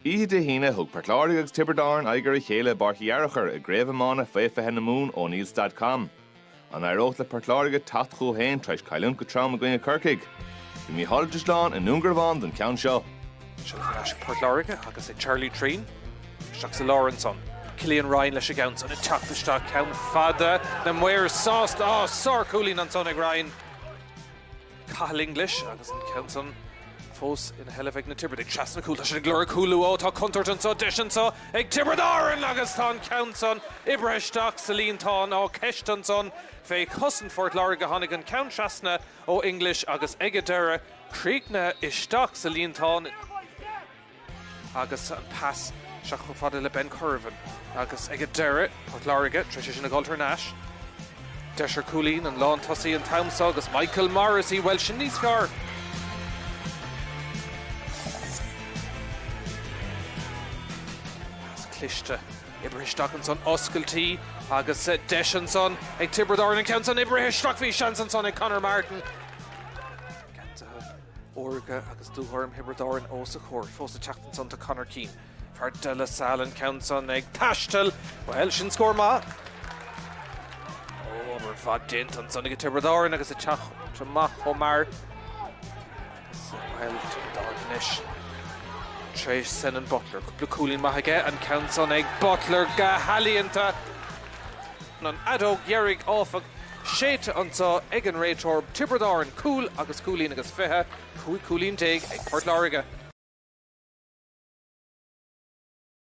Ihe de híine thug Port Láirge agus Tiobraid Árann aigear I chéile barthaíarachar I gCraobh Iomána féife na mún ó níos.com. An aireocht le Port Láirge tacht chó hain treis cailún go tram a gine Kirkig. Go mí holidirslán in Núngarván don ceann seo. Seach Port Láirge agus Charlie Treen, seach sa Lawrenson. Cillian Ryan leis a gceann in teachtaiste ceann fada na muir sást sár cúlín an son ag Ryan. Cathal English agus an ceann fós in helifig na Tiobraid ag trasna cúil sin glóir cúlú ó tá contort an so disin so ag Tiobraid Árann agus tá ceann ibraisteach sa líontán ó ceistan son fé cosan Port Láirge tháinig an ceann trasna ó English agus ag idir Breathnaigh isteach sa líontán agus an pass seach go fada le Ben Curvin agus ag idir Port Láirge treis sin na Galtar Nash Deisir Coolín an lán tosaí an tamsa agus Michael Morrissey well sin níos fearr. Cliste ibristeach an son oscailtí agus deis an son ag Tiobraid Árann an ceann son ibristeach bhí sean an son ag Conor Martin. Gantha orga agus dútharm Tiobraid Árann ó sa chóir fós a teach an son to Conor Keane. Fear de la Salle an ceann son ag taistil well sin scór má. Mar fad dint an son ag Tiobraid Árann agus a teach mach ó mar. Well Tiobraid Árann inis. Treis Senan Butler, cúpla cúlín maithige an ceann son ag Butler ga halíonanta an adóg dhearrig áfag séite ansá ag an réitor Tiobraid Árann cúl agus cúlín agus fithe cúlín déag ag Port Láirge.